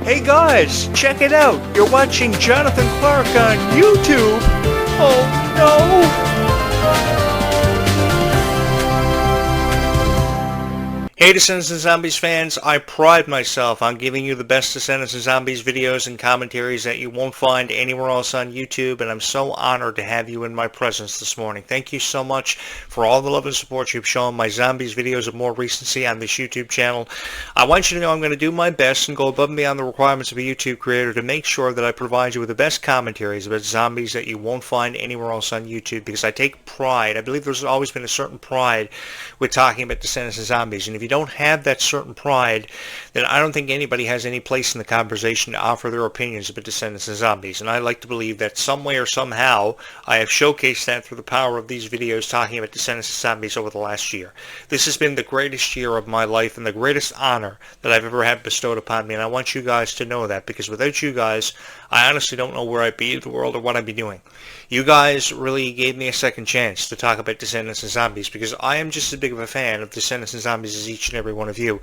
Hey guys, check it out. You're watching Jonathan Clarke on YouTube. Oh no! Hey Descendants and Zombies fans, I pride myself on giving you the best Descendants and Zombies videos and commentaries that you won't find anywhere else on YouTube, and I'm so honored to have you in my presence this morning. Thank you so much for all the love and support you've shown my Zombies videos of more recency on this YouTube channel. I want you to know I'm going to do my best and go above and beyond the requirements of a YouTube creator to make sure that I provide you with the best commentaries about zombies that you won't find anywhere else on YouTube, because I take pride. I believe there's always been a certain pride with talking about Descendants and Zombies, and if you don't have that certain pride, then I don't think anybody has any place in the conversation to offer their opinions about Descendants and Zombies. And I like to believe that some way or somehow I have showcased that through the power of these videos talking about Descendants and Zombies over the last year. This has been the greatest year of my life and the greatest honor that I've ever had bestowed upon me, and I want you guys to know that, because without you guys, I honestly don't know where I'd be in the world or what I'd be doing. You guys really gave me a second chance to talk about Descendants and Zombies, because I am just as big of a fan of Descendants and Zombies as each and every one of you.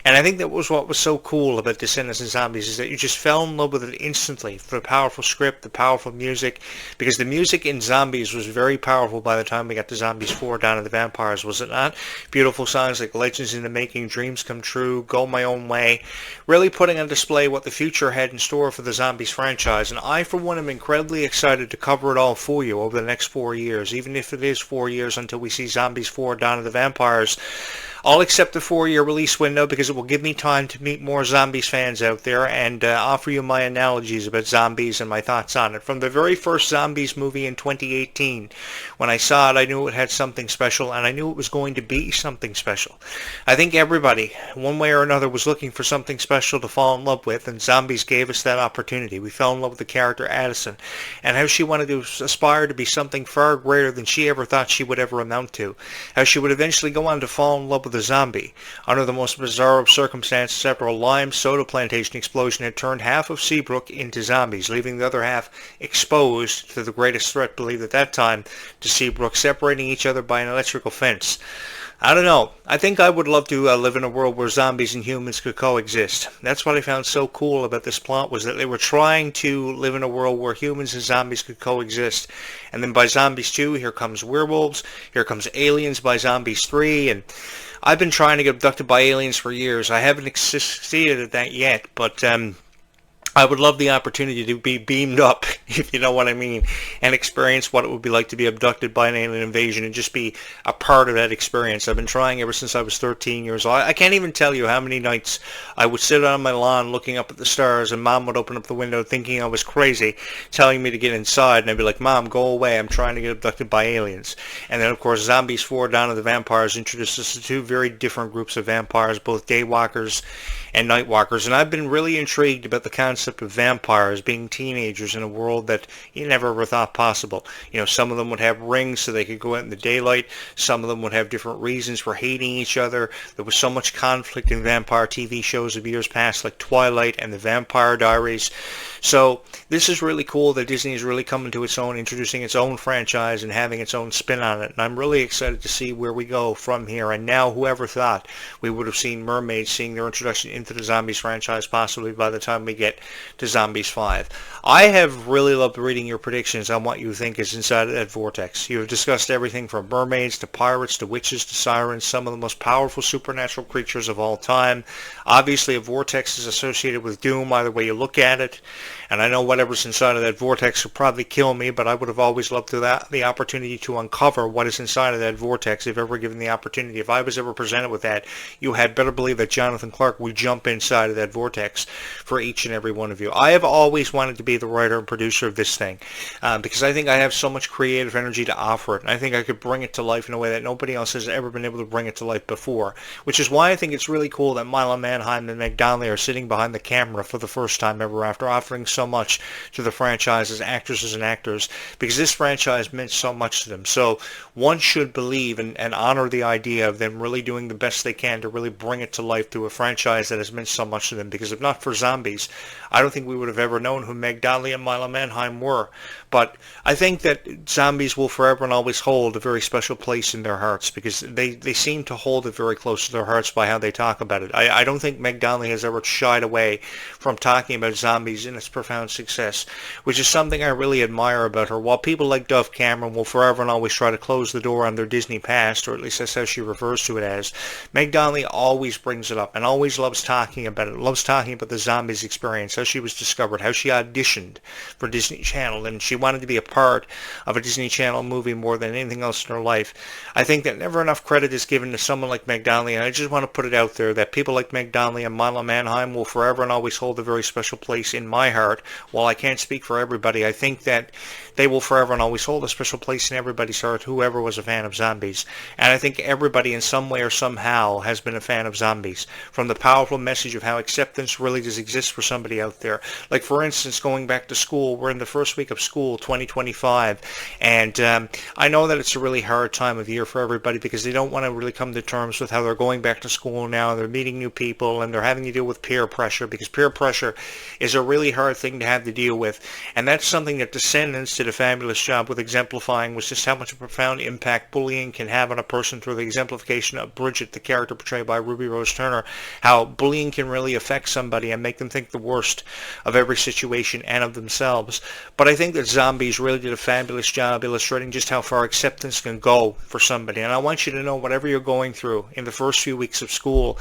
And I think that was what was so cool about Descendants and Zombies, is that you just fell in love with it instantly for the powerful script, the powerful music, because the music in Zombies was very powerful by the time we got to Zombies 4, Dawn of the Vampires, was it not? Beautiful songs like Legends in the Making, Dreams Come True, Go My Own Way, really putting on display what the future had in store for the Zombies franchise. And I, for one, am incredibly excited to cover it all for you over the next 4 years, even if it is 4 years until we see Zombies 4, Dawn of the Vampires. I'll accept the 4-year release window because it will give me time to meet more Zombies fans out there and offer you my analogies about zombies and my thoughts on it. From the very first Zombies movie in 2018, when I saw it, I knew it had something special, and I knew it was going to be something special. I think everybody, one way or another, was looking for something special to fall in love with, and Zombies gave us that opportunity. We fell in love with the character Addison, and how she wanted to aspire to be something far greater than she ever thought she would ever amount to. How she would eventually go on to fall in love with a zombie. Under the most bizarre of circumstances, after a lime soda plantation explosion had turned half of Seabrook into zombies, leaving the other half exposed to the greatest threat believed at that time to Seabrook, separating each other by an electrical fence. I don't know. I think I would love to live in a world where zombies and humans could coexist. That's what I found so cool about this plot, was that they were trying to live in a world where humans and zombies could coexist. And then by Zombies 2, here comes werewolves, here comes aliens by Zombies 3, and I've been trying to get abducted by aliens for years. I haven't succeeded at that yet, but I would love the opportunity to be beamed up, if you know what I mean, and experience what it would be like to be abducted by an alien invasion and just be a part of that experience. I've been trying ever since I was 13 years old. I can't even tell you how many nights I would sit on my lawn looking up at the stars, and Mom would open up the window thinking I was crazy, telling me to get inside, and I'd be like, Mom, go away, I'm trying to get abducted by aliens. And then, of course, Zombies 4, Dawn of the Vampires introduced us to two very different groups of vampires, both daywalkers and nightwalkers, and I've been really intrigued about the concept of vampires being teenagers in a world that you never ever thought possible. You know, some of them would have rings so they could go out in the daylight. Some of them would have different reasons for hating each other. There was so much conflict in vampire TV shows of years past, like Twilight and the Vampire Diaries. So this is really cool that Disney is really coming to its own, introducing its own franchise and having its own spin on it. And I'm really excited to see where we go from here. And now, whoever thought we would have seen mermaids seeing their introduction into the Zombies franchise possibly by the time we get to Zombies 5. I have really loved reading your predictions on what you think is inside of that vortex. You have discussed everything from mermaids to pirates to witches to sirens, some of the most powerful supernatural creatures of all time. Obviously, a vortex is associated with doom either way you look at it. And I know whatever's inside of that vortex will probably kill me, but I would have always loved the opportunity to uncover what is inside of that vortex if ever given the opportunity. If I was ever presented with that, you had better believe that Jonathan Clarke would jump inside of that vortex for each and every one of you. I have always wanted to be the writer and producer of this thing because I think I have so much creative energy to offer it, and I think I could bring it to life in a way that nobody else has ever been able to bring it to life before, which is why I think it's really cool that Milo Manheim and Meg Donnelly are sitting behind the camera for the first time ever after offering so so much to the franchise as actresses and actors, because this franchise meant so much to them. So one should believe and honor the idea of them really doing the best they can to really bring it to life through a franchise that has meant so much to them, because if not for zombies, I don't think we would have ever known who Meg Donnelly and Milo Manheim were. But I think that zombies will forever and always hold a very special place in their hearts, because they seem to hold it very close to their hearts by how they talk about it. I don't think Meg Donnelly has ever shied away from talking about zombies and its profound success, which is something I really admire about her. While people like Dove Cameron will forever and always try to close the door on their Disney past, or at least that's how she refers to it as, Meg Donnelly always brings it up and always loves talking about it, loves talking about the zombies experience, how she was discovered, how she auditioned for Disney Channel, and she wanted to be a part of a Disney Channel movie more than anything else in her life. I think that never enough credit is given to someone like Meg Donnelly, and I just want to put it out there that people like Meg Donnelly and Milo Manheim will forever and always hold a very special place in my heart. While I can't speak for everybody, I think that they will forever and always hold a special place in everybody's heart, whoever was a fan of zombies. And I think everybody in some way or somehow has been a fan of zombies, from the powerful message of how acceptance really does exist for somebody out there. Like, for instance, going back to school, we're in the first week of school, 2025, and I know that it's a really hard time of year for everybody, because they don't want to really come to terms with how they're going back to school now, they're meeting new people, and they're having to deal with peer pressure, because peer pressure is a really hard thing to have to deal with. And that's something that Descendants did a fabulous job with exemplifying, was just how much a profound impact bullying can have on a person through the exemplification of Bridget, the character portrayed by Ruby Rose Turner, how bullying can really affect somebody and make them think the worst of every situation and of themselves. But I think that Zombies really did a fabulous job illustrating just how far acceptance can go for somebody. And I want you to know, whatever you're going through in the first few weeks of school,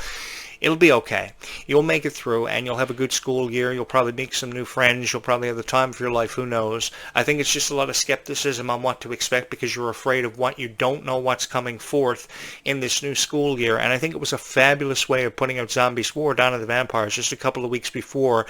it'll be okay. You'll make it through, and you'll have a good school year. You'll probably make some new friends. You'll probably have the time of your life. Who knows? I think it's just a lot of skepticism on what to expect, because you're afraid of what you don't know what's coming forth in this new school year. And I think it was a fabulous way of putting out Zombies 4, Dawn of the Vampires, just a couple of weeks before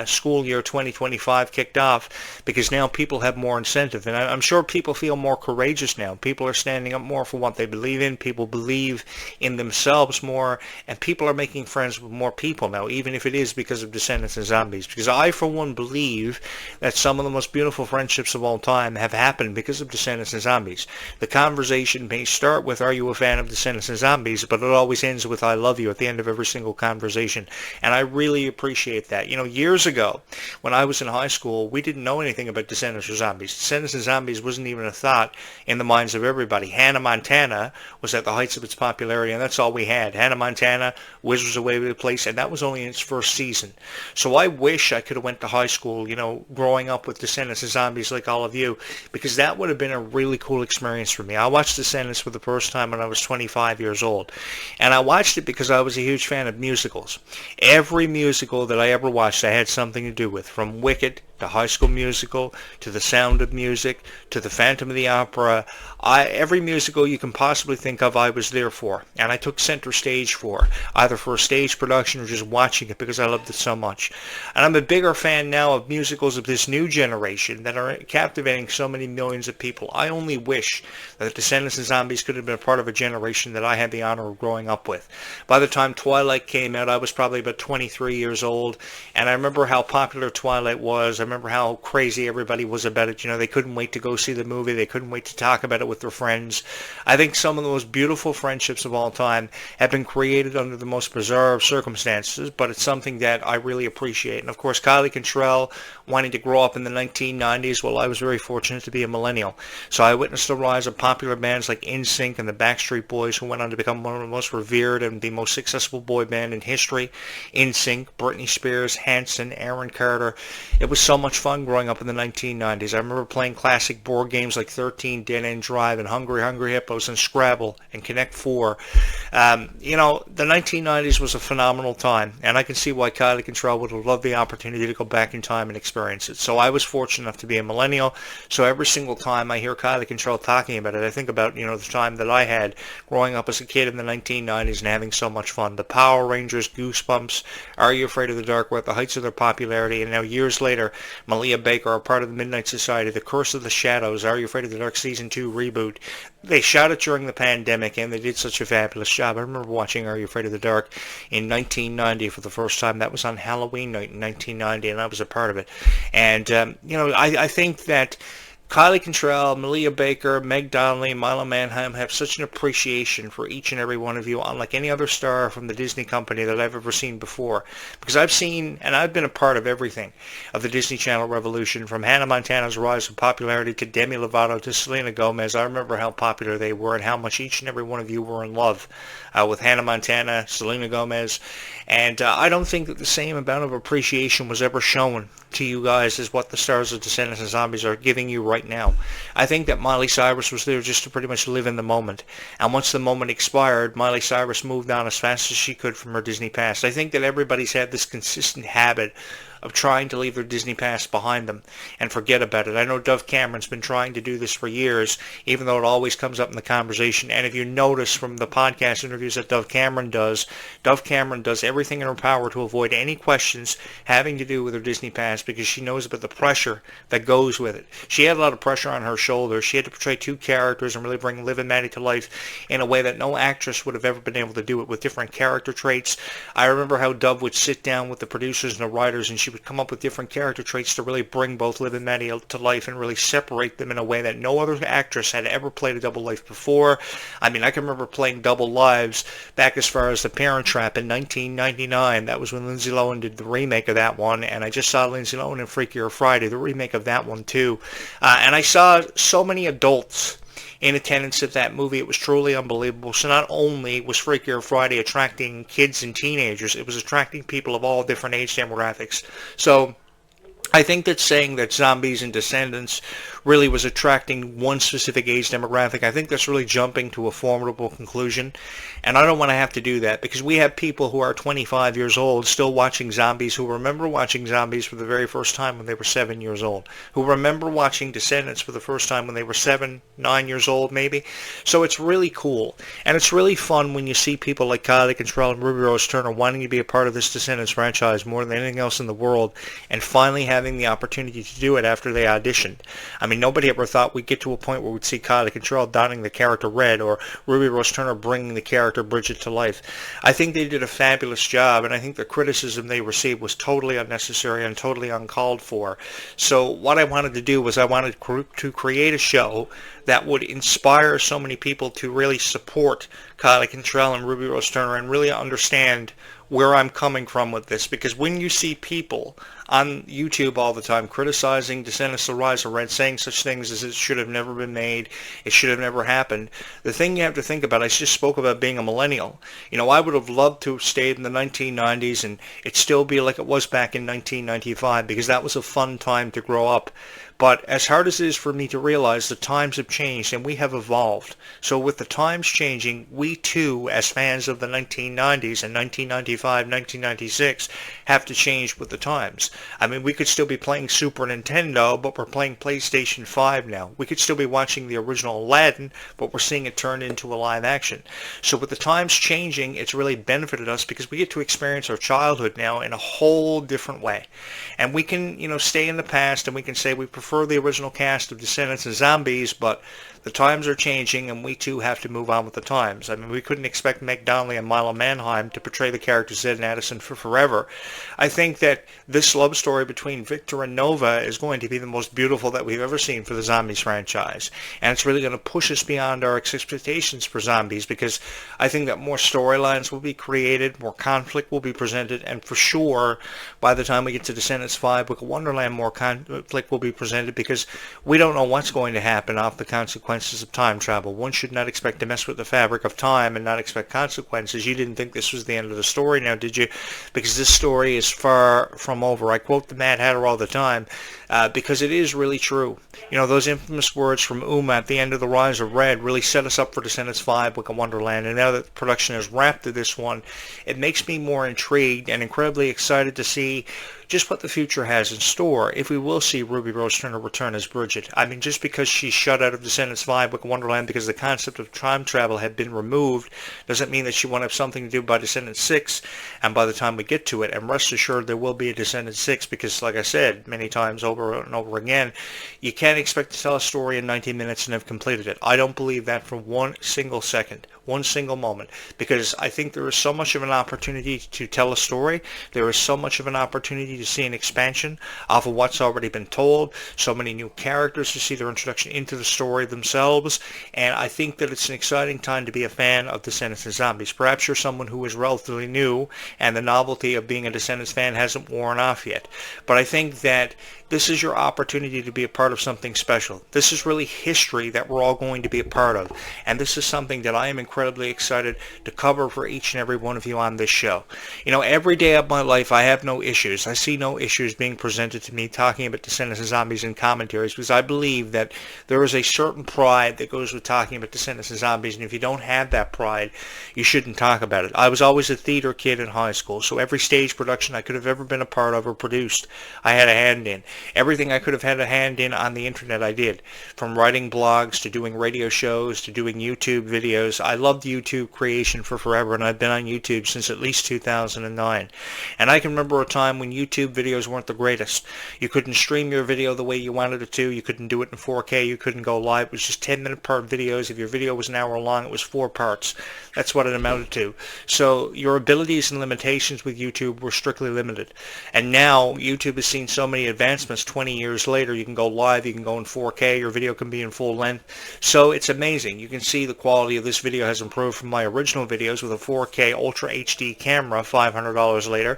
school year 2025 kicked off, because now people have more incentive. And I'm sure people feel more courageous now. People are standing up more for what they believe in. People believe in themselves more, and people are making friends with more people now, even if it is because of Descendants and Zombies. Because I, for one, believe that some of the most beautiful friendships of all time have happened because of Descendants and Zombies. The conversation may start with, "Are you a fan of Descendants and Zombies?" but it always ends with, "I love you," at the end of every single conversation. And I really appreciate that. You know, years ago, when I was in high school, we didn't know anything about Descendants or Zombies. Descendants and Zombies wasn't even a thought in the minds of everybody. Hannah Montana was at the heights of its popularity, and that's all we had. Hannah Montana, Wizards away with the place, and that was only in its first season. So I wish I could have went to high school, you know, growing up with Descendants and Zombies like all of you, because that would have been a really cool experience for me. I watched Descendants for the first time when I was 25 years old, and I watched it because I was a huge fan of musicals. Every musical that I ever watched I had something to do with, from Wicked to High School Musical, to The Sound of Music, to The Phantom of the Opera. Every musical you can possibly think of, I was there for, and I took center stage for, either for a stage production or just watching it because I loved it so much. And I'm a bigger fan now of musicals of this new generation that are captivating so many millions of people. I only wish that Descendants and Zombies could have been a part of a generation that I had the honor of growing up with. By the time Twilight came out, I was probably about 23 years old, and I remember how popular Twilight was. I remember how crazy everybody was about it. You know, they couldn't wait to go see the movie. They couldn't wait to talk about it with their friends. I think some of the most beautiful friendships of all time have been created under the most bizarre circumstances, but it's something that I really appreciate. And of course, Kylie Cantrell wanting to grow up in the 1990s, well, I was very fortunate to be a millennial. So I witnessed the rise of popular bands like NSYNC and the Backstreet Boys, who went on to become one of the most revered and the most successful boy band in history. NSYNC, Britney Spears, Hanson, Aaron Carter. It was so much fun growing up in the 1990s. I remember playing classic board games like 13, Dead End Drive, and Hungry Hungry Hippos, and Scrabble, and Connect 4. You know, the 1990s was a phenomenal time, and I can see why Kylie Cantrell would have loved the opportunity to go back in time and experience it. So I was fortunate enough to be a millennial, so every single time I hear Kylie Cantrell talking about it, I think about, you know, the time that I had growing up as a kid in the 1990s and having so much fun. The Power Rangers, Goosebumps, Are You Afraid of the Dark were at the heights of their popularity, and now years later, Malia Baker are part of the Midnight Society, The Curse of the Shadows, Are You Afraid of the Dark Season 2 reboot. They shot it during the pandemic, and they did such a fabulous job. I remember watching Are You Afraid of the Dark in 1990 for the first time. That was on Halloween night in 1990, and I was a part of it. And, I think that Kylie Cantrell, Malia Baker, Meg Donnelly, Milo Manheim have such an appreciation for each and every one of you, unlike any other star from the Disney company that I've ever seen before. Because I've seen, and I've been a part of everything of the Disney Channel revolution, from Hannah Montana's rise of popularity to Demi Lovato to Selena Gomez. I remember how popular they were and how much each and every one of you were in love with Hannah Montana, Selena Gomez. And I don't think that the same amount of appreciation was ever shown to you guys as what the stars of Descendants and Zombies are giving you right now. I think that Miley Cyrus was there just to pretty much live in the moment. And once the moment expired, Miley Cyrus moved on as fast as she could from her Disney past. I think that everybody's had this consistent habit of trying to leave their Disney past behind them and forget about it. I know Dove Cameron's been trying to do this for years, even though it always comes up in the conversation. And if you notice from the podcast interviews that Dove Cameron does everything in her power to avoid any questions having to do with her Disney past, because she knows about the pressure that goes with it. She had a lot of pressure on her shoulders. She had to portray two characters and really bring Liv and Maddie to life in a way that no actress would have ever been able to do it, with different character traits. I remember how Dove would sit down with the producers and the writers, and she would come up with different character traits to really bring both Liv and Maddie to life and really separate them in a way that no other actress had ever played a double life before. I mean, I can remember playing double lives back as far as The Parent Trap in 1999. That was when Lindsay Lohan did the remake of that one, and I just saw Lindsay Lohan in Freakier Friday, the remake of that one too. And I saw so many adults in attendance at that movie. It was truly unbelievable. So not only was Freakier Friday attracting kids and teenagers, it was attracting people of all different age demographics. So I think that saying that Zombies and Descendants really was attracting one specific age demographic, I think that's really jumping to a formidable conclusion. And I don't want to have to do that, because we have people who are 25 years old still watching Zombies, who remember watching Zombies for the very first time when they were 7 years old, who remember watching Descendants for the first time when they were 7, 9 years old maybe. So it's really cool. And it's really fun when you see people like Kylie Cantrell and Ruby Rose Turner wanting to be a part of this Descendants franchise more than anything else in the world, and finally having the opportunity to do it after they auditioned. I mean, nobody ever thought we'd get to a point where we'd see Kylie Cantrell donning the character Red, or Ruby Rose Turner bringing the character Bridget to life. I think they did a fabulous job, and I think the criticism they received was totally unnecessary and totally uncalled for. So what I wanted to do was I wanted to create a show that would inspire so many people to really support Kylie Cantrell and Ruby Rose Turner and really understand where I'm coming from with this. Because when you see people on YouTube all the time criticizing Descendants: The Rise of Red, saying such things as it should have never been made, it should have never happened, the thing you have to think about, I just spoke about being a millennial. You know, I would have loved to have stayed in the 1990s and it still be like it was back in 1995, because that was a fun time to grow up. But as hard as it is for me to realize, the times have changed and we have evolved. So with the times changing, we too, as fans of the 1990s and 1995, 1996, have to change with the times. I mean, we could still be playing Super Nintendo, but we're playing PlayStation 5 now. We could still be watching the original Aladdin, but we're seeing it turned into a live action. So with the times changing, it's really benefited us, because we get to experience our childhood now in a whole different way. And we can, stay in the past and we can say we prefer the original cast of Descendants and Zombies, but the times are changing and we too have to move on with the times. I mean, we couldn't expect Meg Donnelly and Milo Manheim to portray the characters Zed and Addison for forever. I think that this love story between Victor and Nova is going to be the most beautiful that we've ever seen for the Zombies franchise. And it's really going to push us beyond our expectations for Zombies, because I think that more storylines will be created, more conflict will be presented, and for sure, by the time we get to Descendants 5, Book of Wonderland, more conflict will be presented, because we don't know what's going to happen off the consequences of time travel. One should not expect to mess with the fabric of time and not expect consequences. You didn't think this was the end of the story now, did you? Because this story is far from over. I quote the Mad Hatter all the time, because it is really true. Those infamous words from Uma at the end of The Rise of Red really set us up for Descendants 5, Book of Wonderland, and now that the production is wrapped to this one, it makes me more intrigued and incredibly excited to see just what the future has in store, if we will see Ruby Rose Turner return as Bridget. I mean, just because she's shut out of Descendants 5 Book of Wonderland because the concept of time travel had been removed doesn't mean that she won't have something to do by Descendants 6, and by the time we get to it, and rest assured there will be a Descendants 6, because like I said many times over and over again, you can't expect to tell a story in 19 minutes and have completed it. I don't believe that for one single second, one single moment, because I think there is so much of an opportunity to tell a story. There is so much of an opportunity to see an expansion off of what's already been told, so many new characters to see their introduction into the story themselves, and I think that it's an exciting time to be a fan of Descendants and Zombies. Perhaps you're someone who is relatively new and the novelty of being a Descendants fan hasn't worn off yet, but I think that this is your opportunity to be a part of something special. This is really history that we're all going to be a part of, and this is something that I am incredibly excited to cover for each and every one of you on this show. You know, every day of my life I have no issues. I see no issues being presented to me talking about Descendants and Zombies in commentaries, because I believe that there is a certain pride that goes with talking about Descendants and Zombies, and if you don't have that pride, you shouldn't talk about it. I was always a theater kid in high school, so every stage production I could have ever been a part of or produced, I had a hand in. Everything I could have had a hand in on the internet I did, from writing blogs to doing radio shows to doing YouTube videos. I loved YouTube creation for forever, and I've been on YouTube since at least 2009. And I can remember a time when YouTube videos weren't the greatest. You couldn't stream your video the way you wanted it to. You couldn't do it in 4K. You couldn't go live. It was just 10-minute part videos. If your video was an hour long, it was 4 parts. That's what it amounted to. So your abilities and limitations with YouTube were strictly limited. And now YouTube has seen so many advancements. 20 years later, you can go live, you can go in 4K, your video can be in full length. So it's amazing. You can see the quality of this video has improved from my original videos with a 4K Ultra HD camera $500 later.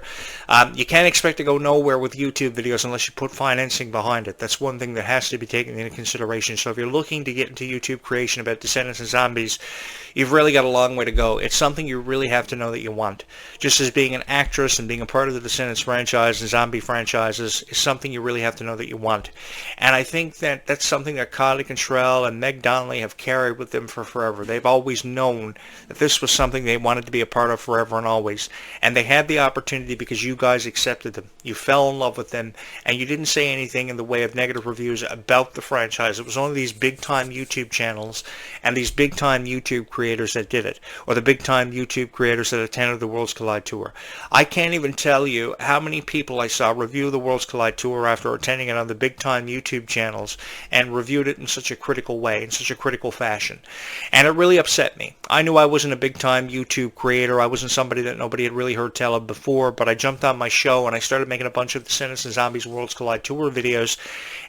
You can't expect to go nowhere with YouTube videos unless you put financing behind it. That's one thing that has to be taken into consideration. So if you're looking to get into YouTube creation about Descendants and Zombies, you've really got a long way to go. It's something you really have to know that you want. Just as being an actress and being a part of the Descendants franchise and zombie franchises is something you really have to know that you want. And I think that that's something that Kylie Cantrell and Meg Donnelly have carried with them for forever. They've always known that this was something they wanted to be a part of forever and always. And they had the opportunity because you guys accepted them. You fell in love with them, and you didn't say anything in the way of negative reviews about the franchise. It was only these big-time YouTube channels and these big-time YouTube creators that did it, or the big-time YouTube creators that attended the Worlds Collide Tour. I can't even tell you how many people I saw review the Worlds Collide Tour after attending it on the big-time YouTube channels and reviewed it in such a critical way, in such a critical fashion. And it really upset me. I knew I wasn't a big-time YouTube creator. I wasn't somebody that nobody had really heard tell of before, but I jumped on my show and I started making a bunch of Descendants and Zombies Worlds Collide Tour videos,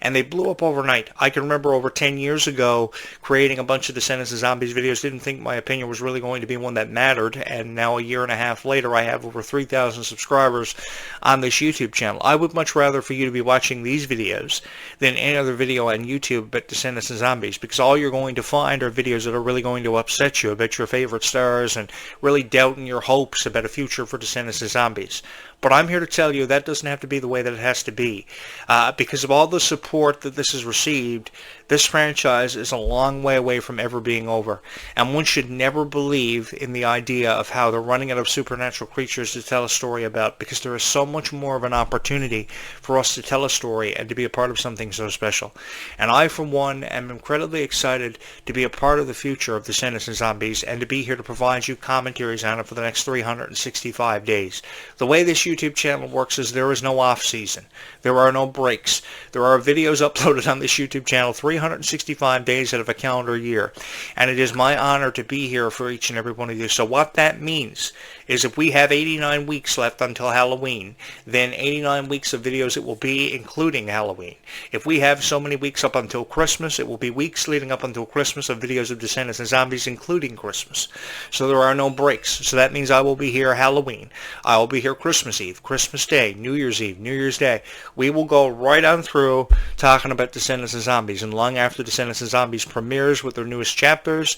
and they blew up overnight. I can remember over 10 years ago creating a bunch of Descendants and Zombies videos, didn't think my opinion was really going to be one that mattered, and now a year and a half later I have over 3,000 subscribers on this YouTube channel. I would much rather for you to be watching these videos than any other video on YouTube about Descendants and Zombies, because all you're going to find are videos that are really going to upset you about your favorite stars and really doubting your hopes about a future for Descendants and Zombies. But I'm here to tell you that doesn't have to be the way that it has to be. Because of all the support that this has received, this franchise is a long way away from ever being over. And one should never believe in the idea of how they're running out of supernatural creatures to tell a story about, because there is so much more of an opportunity for us to tell a story and to be a part of something so special. And I, for one, am incredibly excited to be a part of the future of Descendants and Zombies and to be here to provide you commentaries on it for the next 365 days. The way this YouTube channel works is there is no off season. There are no breaks. There are videos uploaded on this YouTube channel 365 days out of a calendar year. And it is my honor to be here for each and every one of you. So what that means is if we have 89 weeks left until Halloween, then 89 weeks of videos it will be, including Halloween. If we have so many weeks up until Christmas, it will be weeks leading up until Christmas of videos of Descendants and Zombies, including Christmas. So there are no breaks. So that means I will be here Halloween. I will be here Christmas Eve, Christmas Day, New Year's Eve, New Year's Day. We will go right on through talking about Descendants and Zombies. And long after Descendants and Zombies premieres with their newest chapters,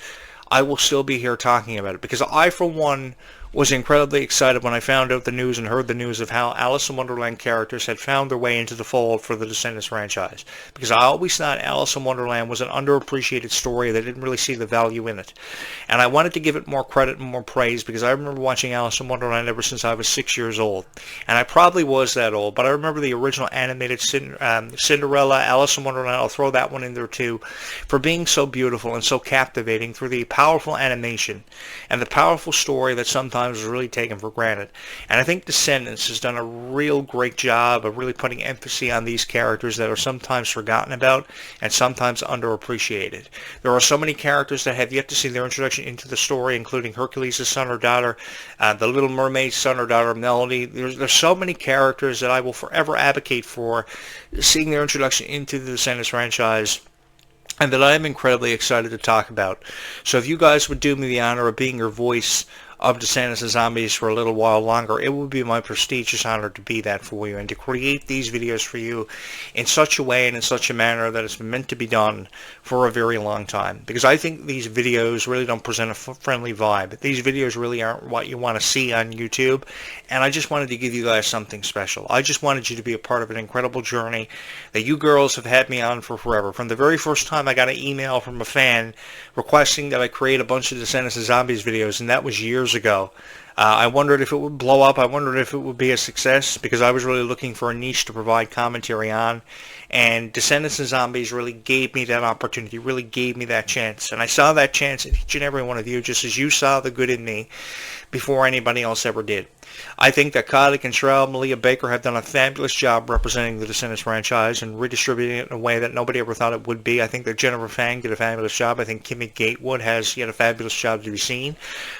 I will still be here talking about it, because I, for one, was incredibly excited when I found out the news and heard the news of how Alice in Wonderland characters had found their way into the fold for the Descendants franchise. Because I always thought Alice in Wonderland was an underappreciated story that didn't really see the value in it. And I wanted to give it more credit and more praise because I remember watching Alice in Wonderland ever since I was 6 years old. And I probably was that old, but I remember the original animated Cinderella, Alice in Wonderland, I'll throw that one in there too, for being so beautiful and so captivating through the powerful animation and the powerful story that sometimes is really taken for granted. And I think Descendants has done a real great job of really putting emphasis on these characters that are sometimes forgotten about and sometimes underappreciated. There are so many characters that have yet to see their introduction into the story, including Hercules' son or daughter, the Little Mermaid's son or daughter, Melody. There's so many characters that I will forever advocate for seeing their introduction into the Descendants franchise, and that I am incredibly excited to talk about. So if you guys would do me the honor of being your voice of Descendants and Zombies for a little while longer, it would be my prestigious honor to be that for you and to create these videos for you in such a way and in such a manner that it's been meant to be done for a very long time. Because I think these videos really don't present a friendly vibe. These videos really aren't what you want to see on YouTube, and I just wanted to give you guys something special. I just wanted you to be a part of an incredible journey that you girls have had me on for forever. From the very first time I got an email from a fan requesting that I create a bunch of Descendants and Zombies videos, and that was years ago. I wondered if it would blow up. I wondered if it would be a success because I was really looking for a niche to provide commentary on. And Descendants and Zombies really gave me that opportunity, really gave me that chance. And I saw that chance in each and every one of you, just as you saw the good in me before anybody else ever did. I think that Kylie Cantrell and Malia Baker have done a fabulous job representing the Descendants franchise and redistributing it in a way that nobody ever thought it would be. I think that Jennifer Fang did a fabulous job. I think Kimmy Gatewood has yet a fabulous job to be seen.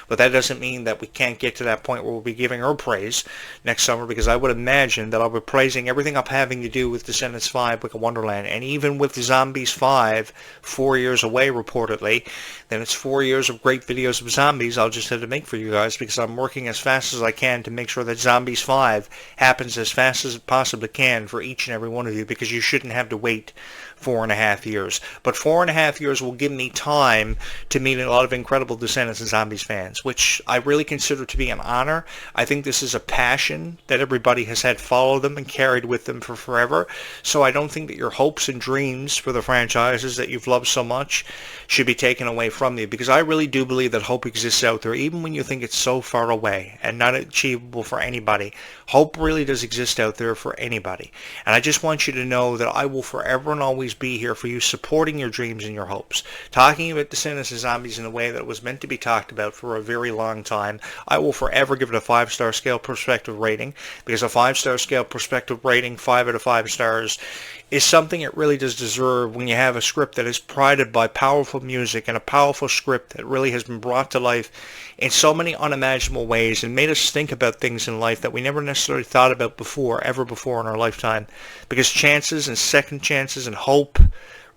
But that doesn't mean that we can't get to that point where we'll be giving her praise next summer, because I would imagine that I'll be praising everything up having to do with Descendants 5, Wicked Wonderland, and even with Zombies 5, 4 years away reportedly. Then it's 4 years of great videos of zombies I'll just have to make for you guys, because I'm working as fast as I can to make sure that Zombies 5 happens as fast as it possibly can for each and every one of you, because you shouldn't have to wait 4.5 years. But 4.5 years will give me time to meet a lot of incredible Descendants and Zombies fans, which I really consider to be an honor. I think this is a passion that everybody has had follow them and carried with them for forever. So I don't think that your hopes and dreams for the franchises that you've loved so much should be taken away from you, because I really do believe that hope exists out there, even when you think it's so far away and not achievable for anybody. Hope really does exist out there for anybody. And I just want you to know that I will forever and always be here for you, supporting your dreams and your hopes. Talking about Descendants and Zombies in a way that was meant to be talked about for a very long time. I will forever give it a 5-star scale perspective rating, because a 5-star scale perspective rating, 5 out of 5 stars, is something it really does deserve when you have a script that is prided by powerful music and a powerful script that really has been brought to life in so many unimaginable ways and made us think about things in life that we never necessarily thought about ever before in our lifetime, because chances and second chances and hope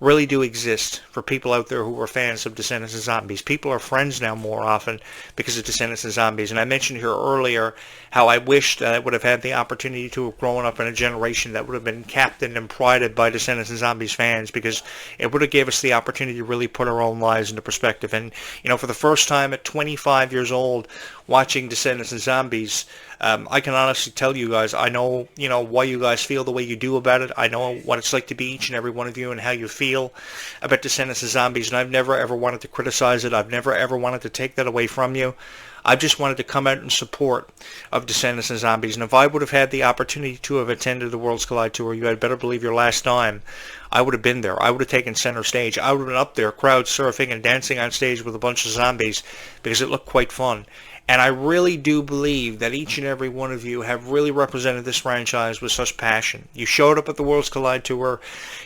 really do exist for people out there who are fans of Descendants and Zombies. People are friends now more often because of Descendants and Zombies. And I mentioned here earlier how I wished that I would have had the opportunity to have grown up in a generation that would have been captained and prided by Descendants and Zombies fans, because it would have gave us the opportunity to really put our own lives into perspective. And, you know, for the first time at 25 years old, watching Descendants and Zombies, I can honestly tell you guys, I know, why you guys feel the way you do about it. I know what it's like to be each and every one of you and how you feel about Descendants and Zombies, and I've never ever wanted to criticize it. I've never ever wanted to take that away from you. I've just wanted to come out in support of Descendants and Zombies. And if I would have had the opportunity to have attended the Worlds Collide Tour, you had better believe your last time, I would have been there. I would have taken center stage. I would have been up there crowd surfing and dancing on stage with a bunch of zombies, because it looked quite fun. And I really do believe that each and every one of you have really represented this franchise with such passion. You showed up at the Worlds Collide Tour,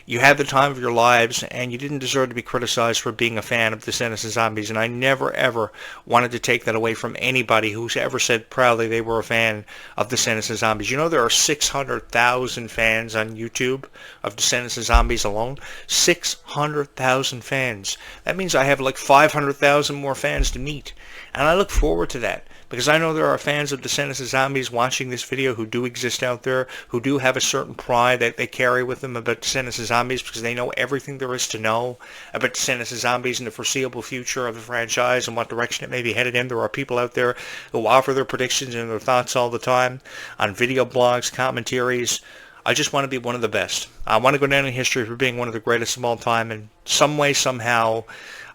you had the time of your lives, and you didn't deserve to be criticized for being a fan of Descendants and Zombies. And I never, ever wanted to take that away from anybody who's ever said proudly they were a fan of Descendants and Zombies. You know, there are 600,000 fans on YouTube of Descendants and Zombies alone. 600,000 fans. That means I have like 500,000 more fans to meet. And I look forward to that. that, because I know there are fans of Descendants of Zombies watching this video who do exist out there, who do have a certain pride that they carry with them about Descendants of Zombies, because they know everything there is to know about Descendants of Zombies and the foreseeable future of the franchise and what direction it may be headed in. There are people out there who offer their predictions and their thoughts all the time on video blogs, commentaries. I just want to be one of the best. I want to go down in history for being one of the greatest of all time, and some way, somehow,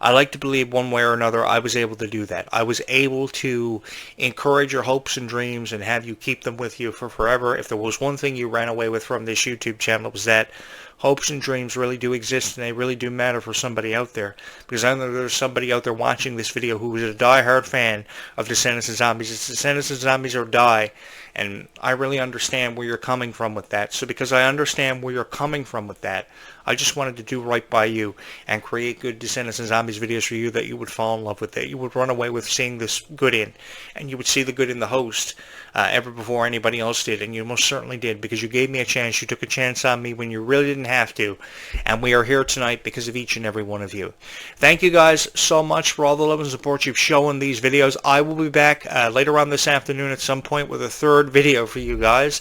I like to believe one way or another I was able to do that. I was able to encourage your hopes and dreams and have you keep them with you for forever. If there was one thing you ran away with from this YouTube channel, it was that hopes and dreams really do exist, and they really do matter for somebody out there. Because I know there's somebody out there watching this video who is a die-hard fan of Descendants of Zombies. It's Descendants of Zombies or die, and I really understand where you're coming from with that. So because I understand where you're coming from with that, I just wanted to do right by you and create good Descendants of Zombies videos for you that you would fall in love with, that you would run away with seeing this good in, and you would see the good in the host ever before anybody else did, and you most certainly did, because you gave me a chance. You took a chance on me when you really didn't have to, and we are here tonight because of each and every one of you. Thank you guys so much for all the love and support you've shown these videos. I will be back later on this afternoon at some point with a third video for you guys,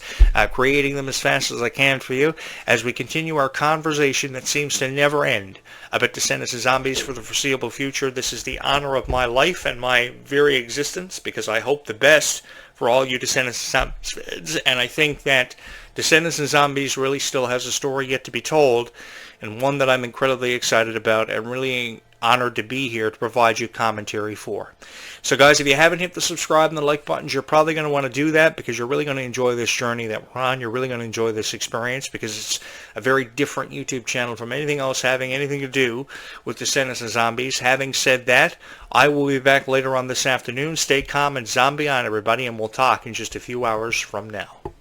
creating them as fast as I can for you as we continue our conversation that seems to never end about Descendants of Zombies for the foreseeable future. This is the honor of my life and my very existence, because I hope the best for all you Descendants of Zombies fans, and I think that Descendants of Zombies really still has a story yet to be told, and one that I'm incredibly excited about and really honored to be here to provide you commentary for. So guys, if you haven't hit the subscribe and the like buttons, you're probably going to want to do that, because you're really going to enjoy this journey that we're on. You're really going to enjoy this experience, because it's a very different YouTube channel from anything else having anything to do with Descendants of Zombies. Having said that, I will be back later on this afternoon. Stay calm and zombie on, everybody, and we'll talk in just a few hours from now.